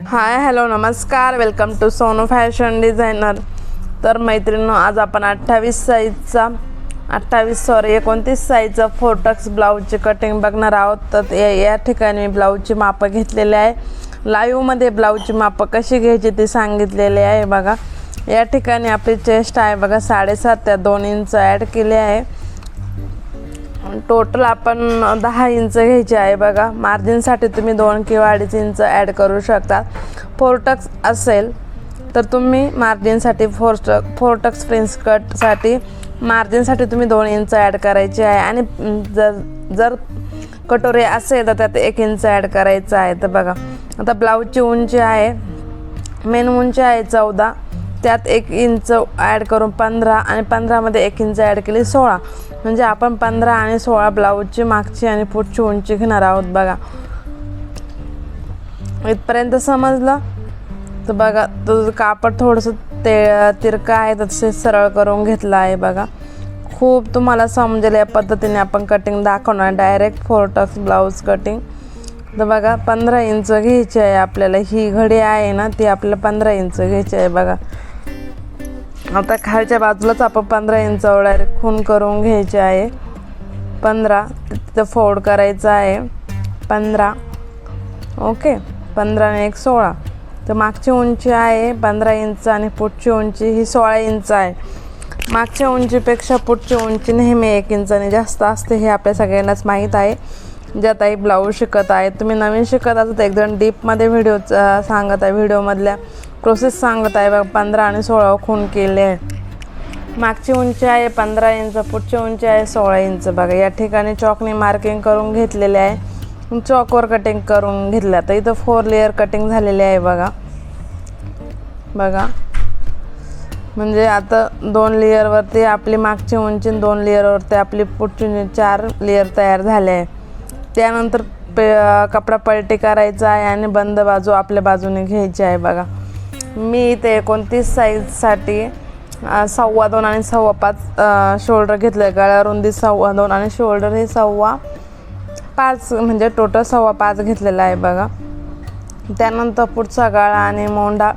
हाय hello नमस्कार, welcome to Sonu fashion designer. तर मैत्रिणींनो, आज आपण 29 साईजचा फोर्टक्स ब्लाऊजची कटिंग बघणार आहोत. तर या ठिकाणी मी ब्लाऊजची मापं घेतलेले आहे. लाईव्हमध्ये ब्लाऊजची मापं कशी घ्यायची ते सांगितलेले आहे. बघा, या ठिकाणी आपली चेस्ट आहे बघा 7.5 त्या 2 इंच ॲड केले आहे. टोटल आपण 10 इंच घ्यायचे आहे. बघा, मार्जिनसाठी तुम्ही 2 किंवा 2.5 इंच ॲड करू शकता. फोर्टक्स असेल तर तुम्ही मार्जिनसाठी फोर्टक्स प्रिन्स कटसाठी मार्जिनसाठी तुम्ही 2 इंच ॲड करायचे आहे. आणि जर कटोरी असेल तर त्यात 1 इंच ॲड करायचं आहे. तर बघा, आता ब्लाऊजची उंची आहे, मेन उंची आहे 14, त्यात 1 इंच ॲड करून 15 आणि 15मध्ये 1 इंच ॲड केली 16. म्हणजे आपण 15 आणि 16 ब्लाऊजची मागची आणि पुढची उंची घेणार आहोत. बघा, इथपर्यंत समजलं. तर बघा, तो कापड थोडंसं तिरका आहे तर तसे सरळ करून घेतला आहे. बघा, खूप तुम्हाला समजेल या पद्धतीने आपण कटिंग दाखवणार, डायरेक्ट फोर्टक्स ब्लाऊज कटिंग. तर बघा, 15 इंच घ्यायची आहे आपल्याला. ही घडी आहे ना, ती आपल्याला 15 इंच घ्यायची आहे. बघा, आता खालच्या बाजूलाच आपण 15 इंच डायरेक्ट खून करून घ्यायचे आहे. 15 तिथं फोल्ड करायचं आहे 15. ओके, 15 आणि 1 16. तर मागची उंची आहे 15 इंच आणि पुढची उंची ही 16 इंच आहे. मागच्या उंचीपेक्षा पुढची उंची नेहमी 1 इंचाने जास्त असते, हे आपल्या सगळ्यांनाच माहीत आहे. ज्या ताई ब्लाऊज शिकत आहे, तुम्ही नवीन शिकत असाल तर एकदम डीपमध्ये व्हिडिओ सांगत आहे, व्हिडिओमधल्या प्रोसेस सांगत आहे. बघा, 15 आणि 16 खून केले आहे. मागची उंची आहे 15 इंच, पुढची उंची आहे 16 इंच. बघा, या ठिकाणी चॉकने मार्किंग करून घेतलेले आहे, चॉकवर कटिंग करून घेतलं. तर इथं 4 लेअर कटिंग झालेली आहे. बघा, म्हणजे आता 2 लेअरवरती आपली मागची उंची, 2 लेअरवरती आपली पुढची 4 लेअर तयार झाले आहे. त्यानंतर कपडा पलटी करायचा आहे आणि बंद बाजू आपल्या बाजूने घ्यायची आहे. बघा, मी इथे 29 साईजसाठी 2.25 आणि 2.25 शोल्डर घेतलं आहे. गळा रुंदी 2.25 आणि शोल्डर हे 5.25, म्हणजे टोटल 5.25 घेतलेला आहे. बघा, त्यानंतर पुढचा गळा आणि मोंढा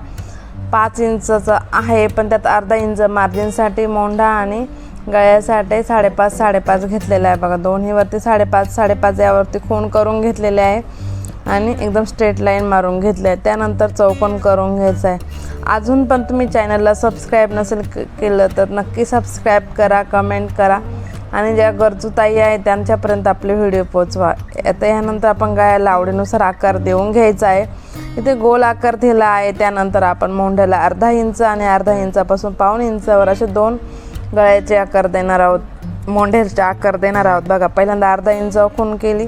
5 इंचचा आहे, पण त्यात अर्धा इंच मार्जिनसाठी मोंढा आणि गळ्यासाठी 5.5 घेतलेला आहे. बघा, दोन्हीवरती 5.5 यावरती खून करून घेतलेले आहे आणि एकदम स्ट्रेट लाईन मारून घेतले आहे. त्यानंतर चौकोन करून घ्यायचा आहे. अजून पण तुम्ही चॅनलला सबस्क्राईब नसेल केलं तर नक्की सबस्क्राईब करा, कमेंट करा आणि ज्या गरजू ताई आहे त्यांच्यापर्यंत आपले व्हिडिओ पोचवा. आता यानंतर आपण गळ्याला आवडीनुसार आकार देऊन घ्यायचा आहे. इथे गोल आकार दिला आहे. त्यानंतर आपण मोंढ्याला अर्धा इंच आणि अर्धा इंचापासून 1.25 इंचावर असे 2 गळ्याचे आकार देणार आहोत, मोंढ्याचे आकार देणार आहोत. बघा, पहिल्यांदा अर्धा इंचावर खून केली,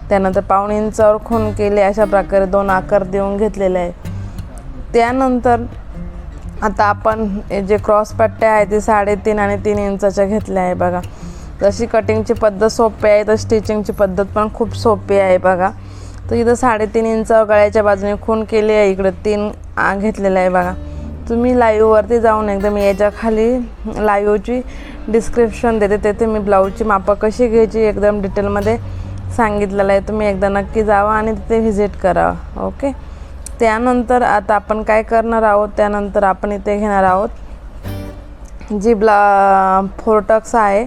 त्यानंतर 1.25 इंचावर खून केली. अशा प्रकारे 2 आकार देऊन घेतलेले आहे. त्यानंतर आता आपण जे क्रॉस पट्ट्या आहे ते 3.5 आणि 3 इंचाच्या घेतल्या आहे. बघा, जशी कटिंगची पद्धत सोपी आहे तर स्टिचिंगची पद्धत पण खूप सोपी आहे. बघा, तर इथं 3.5 इंचावर गळ्याच्या बाजूने खून केली आहे, इकडे 3 घेतलेला आहे. बघा, तुम्ही लाईव्हवरती जाऊन एकदम याच्या खाली लाईव्हची डिस्क्रिप्शन देते, तेथे मी ब्लाऊजची मापं कशी घ्यायची एकदम डिटेलमध्ये सांगितलेलं आहे. तुम्ही एकदा नक्की जावा आणि तिथे व्हिजिट करा. ओके, त्यानंतर आता आपण काय करणार आहोत, त्यानंतर आपण इथे घेणार आहोत जी फोर्टक्स आहे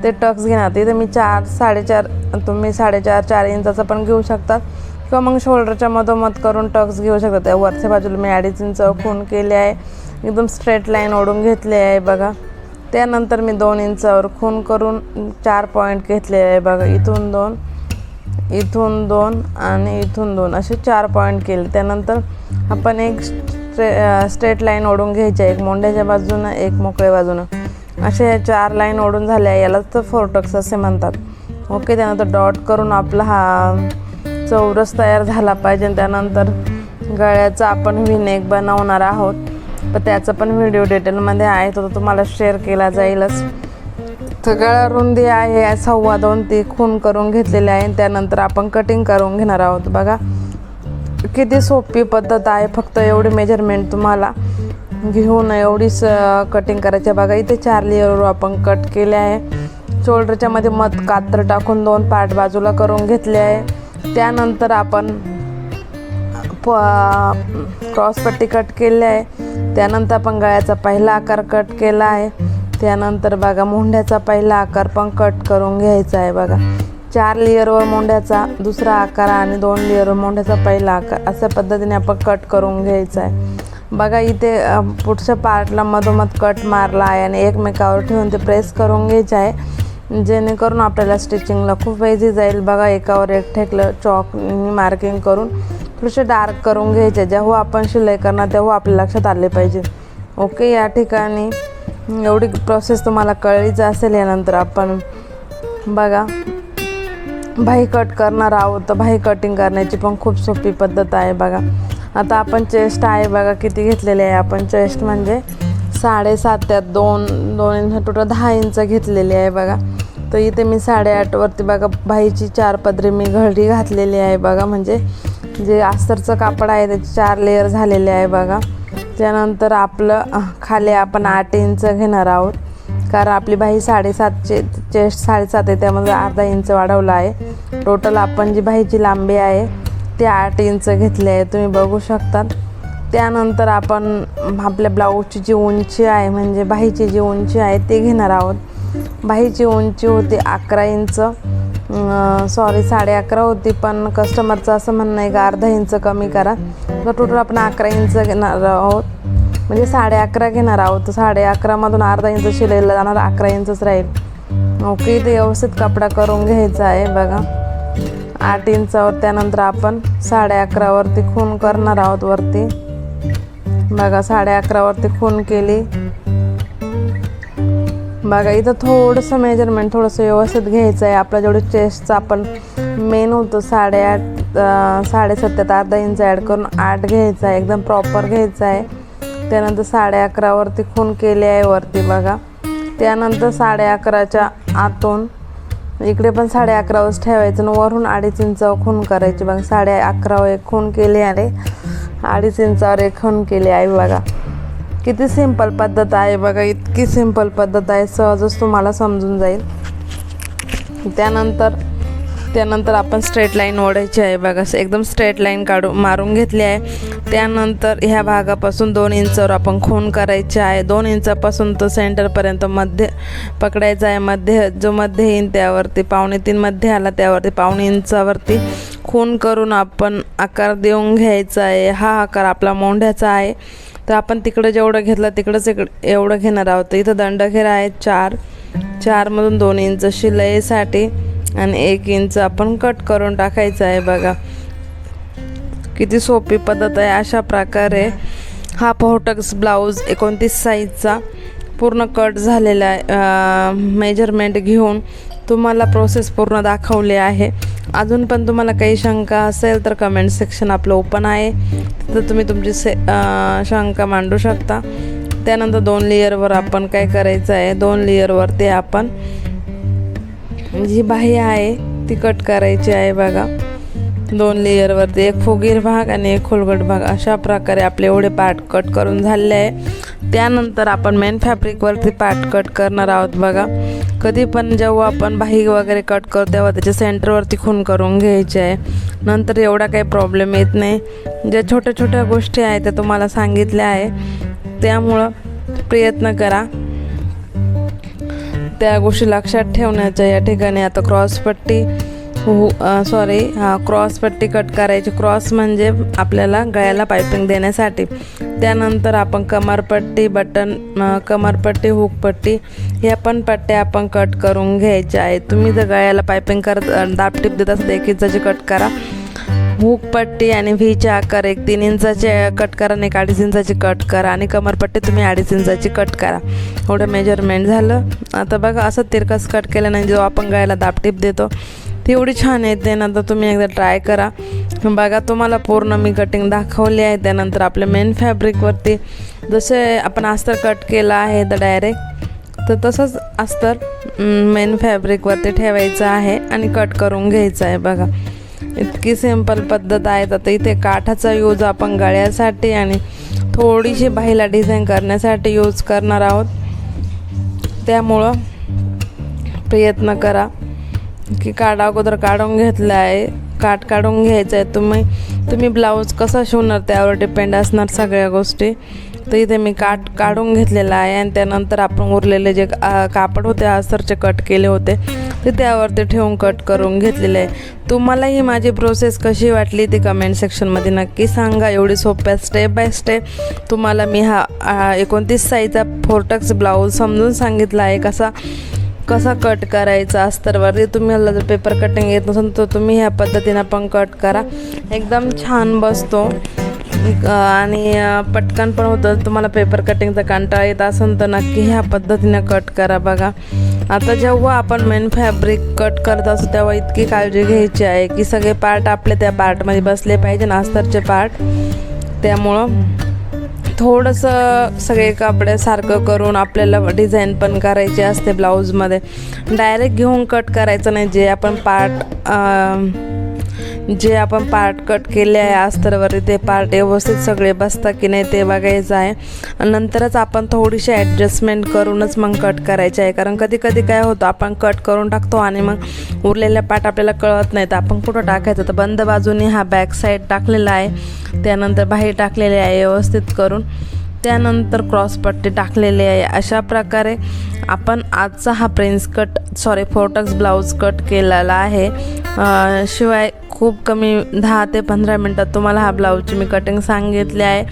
ते टक्स घेणार. तिथे मी 4.5 तुम्ही 4.5 इंचाचा पण घेऊ शकतात किंवा मग शोल्डरच्या मधोमध करून टक्स घेऊ शकतात. त्या वरच्या बाजूला मी 2.5 इंच खून केले आहे, एकदम स्ट्रेट लाईन ओढून घेतले आहे. बघा, त्यानंतर मी 2 इंचावर खून करून 4 पॉईंट घेतलेले आहे. बघा, इथून 2, इथून 2 आणि इथून 2 असे 4 पॉईंट केले. त्यानंतर आपण एक स्ट्रेट लाईन ओढून घ्यायची आहे, एक मोंढ्याच्या बाजूनं एक मोकळ्या बाजूनं. असे 4 लाईन ओढून झाल्या, यालाच तर फोर्टक्स असे म्हणतात. ओके, त्यानंतर डॉट करून आपला हा चौरस तयार झाला पाहिजे. त्यानंतर गळ्याचा आपण व्ही-नेक बनवणार आहोत, तर त्याचा पण व्हिडिओ डिटेलमध्ये आहे, तो तुम्हाला शेअर केला जाईलच. तर गळा रुंदी आहे 2.25, ती खून करून घेतलेली आहे. त्यानंतर आपण कटिंग करून घेणार आहोत. बघा, किती सोपी पद्धत आहे, फक्त एवढी मेजरमेंट तुम्हाला घेऊन एवढीच कटिंग करायची. बघा, इथे 4 लेअरवर आपण कट केले आहे. शोल्डरच्या मध्ये कात्र टाकून 2 पार्ट बाजूला करून घेतले आहे. त्यानंतर आपण क्रॉस पट्टी कट केली आहे. त्यानंतर आपण गळ्याचा पहिला आकार कट केला आहे. त्यानंतर बघा मुंड्याचा पहिला आकार पण कट करून घ्यायचा आहे. बघा 4 लेअरवर मुंड्याचा दुसरा आकार आणि 2 लेअरवर मुंड्याचा पहिला आकार अशा पद्धतीने आपण कट करून घ्यायचा आहे. बघा इथे पुढच्या पार्टला मधोमध कट मारला आहे आणि एकमेकावर ठेवून ते प्रेस करून घ्यायचे आहे, जेणेकरून आपल्याला स्टिचिंगला खूप इझी जाईल. बघा एकावर एक ठेकलं चॉकनी मार्किंग करून थोडेसे डार्क करून घ्यायचे. जेव्हा आपण शिलाई करणार तेव्हा आपल्या लक्षात आले पाहिजे. ओके, या ठिकाणी एवढी प्रोसेस तुम्हाला कळलीच असेल. यानंतर आपण बघा बाही कट करणार आहोत. तर बाही कटिंग करण्याची पण खूप सोपी पद्धत आहे. बघा आता आपण चेस्ट आहे बघा किती घेतलेले आहे आपण. चेस्ट म्हणजे 7.5 त्यात 2 इंच टोटल 10 इंच घेतलेले आहे. बघा तर इथे मी 8.5 वरती बघा बाहीची 4 पदरी मी घडी घातलेली आहे. बघा म्हणजे जे अस्तरचं कापड आहे त्याचे 4 लेअर झालेले आहे. बघा त्यानंतर आपलं खाली आपण 8 इंच घेणार आहोत, कारण आपली बाही 7.5चे चेस्ट 7.5 आहे, त्यामध्ये अर्धा इंच वाढवला आहे. टोटल आपण जी बाहीची लांबी आहे ते 8 इंच घेतले आहे, तुम्ही बघू शकतात. त्यानंतर आपण आपल्या ब्लाऊजची जी उंची आहे म्हणजे बाहीची जी उंची आहे ते घेणार आहोत. बाहीची उंची होती 11 इंच, सॉरी 11.5 होती, पण कस्टमरचं असं म्हणणं आहे का अर्धा इंच कमी करा. तर टोटल आपण 11 इंच घेणार आहोत, म्हणजे 11.5 घेणार आहोत. तर 11.5 मधून अर्धा इंच शिलाईला जाणार 11 इंचच राहील. ओके, ते व्यवस्थित कपडा करून घ्यायचा आहे. बघा 8 इंचावर त्यानंतर आपण 11.5 वरती खून करणार आहोत. वरती बघा 11.5 वरती खून केली. बघा इथं थोडंसं मेजरमेंट थोडंसं व्यवस्थित घ्यायचं आहे. आपलं जेवढं चेस्टचं आपण मेन होतं 8.5 7.5 अर्धा इंच ॲड करून 8 घ्यायचा आहे, एकदम प्रॉपर घ्यायचा आहे. त्यानंतर 11.5 वरती खून केली आहे वरती. बघा त्यानंतर 11.5च्या आतून इकडे पण 11.5 ठेवायचं आणि वरून 2.5 इंचावर खून करायची. बघा 11.5 एक खून केली आहे, 2.5 इंचावर एक खून केली आहे. बघा किती सिंपल पद्धत आहे. बघा इतकी सिंपल पद्धत आहे, सहजच तुम्हाला समजून जाईल. त्यानंतर आपण स्ट्रेट लाईन ओढायची आहे. बघा एकदम स्ट्रेट लाईन मारून घेतली आहे. त्यानंतर ह्या भागापासून 2 इंचावर आपण खून करायचे आहे. 2 इंचापासून तो सेंटरपर्यंत मध्ये पकडायचा आहे. मध्ये येईन त्यावरती 2.25 मध्ये आला त्यावरती 1.25 इंचावरती खून करून आपण आकार देऊन घ्यायचा आहे. हा आकार आपला मोंढ्याचा आहे, तर आपण तिकडं जेवढं घेतलं तिकडंच एवढं घेणार आहोत. इथं दंडघेरा आहे 4 मधून 2 इंच शिलाईसाठी आणि 1 इंच आपण कट करून टाकायचं आहे. बघा किती सोपी पद्धत आहे. अशा प्रकारे हा पोर्टक्स ब्लाऊज 29 साईजचा पूर्ण कट झालेला आहे. मेजरमेंट घेऊन तुम्हाला प्रोसेस पूर्ण दाखवली आहे. अजून पण तुम्हाला काही शंका असेल तर कमेंट सेक्शन आपलं ओपन आहे, तिथं तुम्ही तुमची शंका मांडू शकता. त्यानंतर 2 लेअरवर आपण काय करायचं आहे, 2 लेअरवरती आपण जी बाही आहे ती कट करायची आहे. बघा 2 लेअरवरती एक फुगीर भाग आणि एक खोलगट भाग अशा प्रकारे आपले एवढे पार्ट कट करून झाले आहे. त्यानंतर आपण मेन फॅब्रिकवरती पार्ट कट करणार आहोत. बघा कधी पण जेव्हा आपण बाही वगैरे कट करतो तेव्हा त्याच्या सेंटरवरती खून करून घ्यायचे आहे, नंतर एवढा काही प्रॉब्लेम येत नाही. ज्या छोट्या छोट्या गोष्टी आहेत त्या तुम्हाला सांगितल्या आहे, त्यामुळं प्रयत्न करा त्या गोष्टी लक्षात ठेवण्याच्या. या ठिकाणी आता क्रॉसपट्टी क्रॉसपट्टी कट करायची. क्रॉस म्हणजे आपल्याला गळ्याला पायपिंग देण्यासाठी. त्यानंतर आपण कमरपट्टी, कमरपट्टी, हुकपट्टी ह्या पण पट्ट्या आपण कट करून घ्यायच्या आहेत. तुम्ही जर गळ्याला पायपिंग करत दाबटीप देत असेल 1 इंचाची कट करा. हुकपट्टी आणि व्हीचे आकार 3 इंचाचे कट करा आणि 1.5 इंचाची कट करा आणि कमरपट्टी तुम्ही 2.5 इंचाची कट करा. एवढं मेजरमेंट झालं. आता बघा असं तिरकस कट केल्याने जो आपण गळ्याला दाबटीप देतो ती एवढी छान येते. नंतर तुम्ही एकदा ट्राय करा. बघा तुम्हाला पूर्ण मी कटिंग दाखवली आहे. त्यानंतर आपल्या मेन फॅब्रिकवरती जसे आपण अस्तर कट केलं आहे तर डायरेक्ट तर तसंच अस्तर मेन फॅब्रिकवरती ठेवायचं आहे आणि कट करून घ्यायचं आहे. बघा इतकी सिंपल पद्धत आहे. आता इथे काठाचा यूज आपण गळ्यासाठी आणि थोडीशी बाहीला डिझाईन करण्यासाठी यूज करणार आहोत, त्यामुळं प्रयत्न करा की काठ अगोदर काढून घेतला आहे. काठ काढून घ्यायचं आहे. तुम्ही तुम्ही ब्लाऊज कसा शिवणार त्यावर डिपेंड असणार सगळ्या गोष्टी. तर इथे मी काढून घेतलेला आहे आणि त्यानंतर आपण उरलेले जे कापड होते अस्तरचे कट केले होते ते त्यावरती ठेवून कट करून घेतलेले आहे. तुम्हाला ही माझी प्रोसेस कशी वाटली ती कमेंट सेक्शनमध्ये नक्की सांगा. एवढी सोप्या स्टेप बाय स्टेप तुम्हाला मी हा 29 साईजचा फोर्टक्स ब्लाऊज समजून सांगितला आहे कसा कट करायचा अस्तरवरती. तुम्हाला जर पेपर कटिंग येत नसेल तर तुम्ही ह्या पद्धतीनं पण कट करा, एकदम छान बसतो आणि पटकन पण होतं. तुम्हाला पेपर कटिंगचा कंटाळा येत असेल तर नक्की ह्या पद्धतीनं कट करा. बघा आता जेव्हा आपण मेन फॅब्रिक कट करत असतो तेव्हा इतकी काळजी घ्यायची आहे की सगळे पार्ट आपले त्या पार्टमध्ये बसले पाहिजे ना, अस्तरचे पार्ट. त्यामुळं थोडंसं सगळे कपडे सारखं करून आपल्याला डिझाईन पण करायची असते ब्लाऊजमध्ये. डायरेक्ट घेऊन कट करायचं नाही. जे आपण पार्ट कट केले आहे अस्तरवरती ते पार्ट व्यवस्थित सगळे बसतात की नाही ते बघायचं आहे. नंतरच आपण थोडीशी ॲडजस्टमेंट करूनच मग कट करायचे आहे. कारण कधी कधी काय होतं आपण कट करून टाकतो आणि मग उरलेल्या पार्ट आपल्याला कळत नाही तर आपण कुठं टाकायचं. तर बंद बाजूने हा बॅक साईड टाकलेला आहे, त्यानंतर बाहेर टाकलेले आहे व्यवस्थित करून, त्यानंतर क्रॉसपट्टी टाकलेली आहे. अशा प्रकारे आपण आजचा हा फोर्टक्स ब्लाऊज कट केलेला आहे. शिवाय खूप कमी 10 ते 15 मिनटात तुम्हाला हा ब्लाऊजची मी कटिंग सांगितली आहे.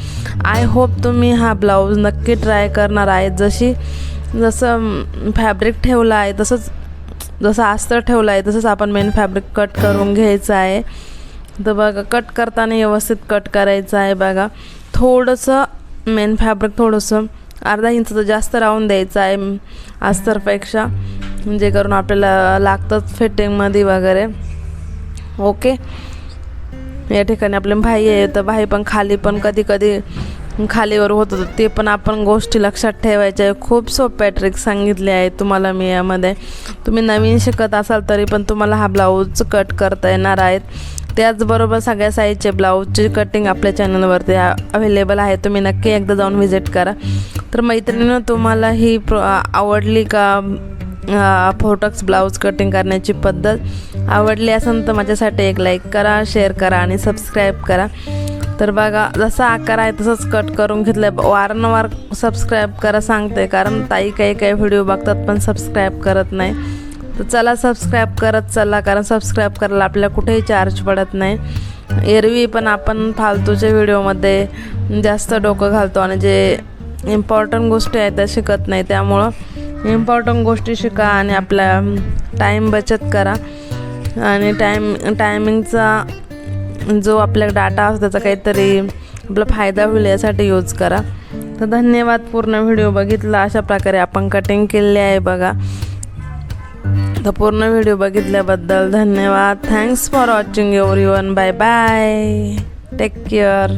आय होप तुम्ही हा ब्लाऊज नक्की ट्राय करणार आहे. जसं फॅब्रिक ठेवलं आहे जसं अस्तर ठेवलं आहे तसंच आपण मेन फॅब्रिक कट करून घ्यायचं आहे. तर बघा कट करताना व्यवस्थित कट करायचं आहे. बघा थोडंसं मेन फॅब्रिक थोडंसं अर्धा इंच जास्त राहून द्यायचं आहे अस्तरपेक्षा, म्हणजे करून आपल्याला लागतंच फिटिंगमध्ये वगैरे. ओके, या ठिकाणी आपले भाई आहे तर भाई पण खाली पण कधी खालीवर होत होतं ते पण आपण गोष्टी लक्षात ठेवायच्या आहे. खूप सोप्या ट्रिक सांगितले आहेत तुम्हाला मी यामध्ये. तुम्ही नवीन शिकत असाल तरी पण तुम्हाला हा ब्लाऊज कट करता येणार आहेत. त्याचबरोबर सगळ्या साईजचे ब्लाऊजची कटिंग आपल्या चॅनलवरती अवेलेबल आहे, तुम्ही नक्की एकदा जाऊन व्हिजिट करा. तर मैत्रिणींनो तुम्हाला ही आवडली का फोर्टक्स ब्लाऊज कटिंग करण्याची पद्धत आवडली असेल तर माझ्यासाठी एक लाईक करा, शेअर करा आणि सबस्क्राईब करा. तर बघा जसा आकार आहे तसंच कट करून घेतलं आहे. वारंवार सबस्क्राईब करा सांगते कारण ताई काही व्हिडिओ बघतात पण सबस्क्राईब करत नाही. तर चला सबस्क्राईब करत चला, कारण सबस्क्राईब करायला आपल्याला कुठेही चार्ज पडत नाही. एरवी पण आपण फालतूच्या व्हिडिओमध्ये जास्त डोकं घालतो आणि जे इम्पॉर्टंट गोष्टी आहेत त्या शिकत नाही. त्यामुळं इम्पॉर्टंट गोष्टी शिका आणि आपला टाईम बचत करा आणि टायमिंगचा जो आपल्या डाटा असतो त्याचा काहीतरी आपला फायदा होईल यासाठी यूज करा. तर धन्यवाद. पूर्ण व्हिडिओ बघितला अशा प्रकारे आपण कटिंग केली आहे बघा. तर पूर्ण व्हिडिओ बघितल्याबद्दल धन्यवाद. Thanks for watching everyone. Bye bye. Take care.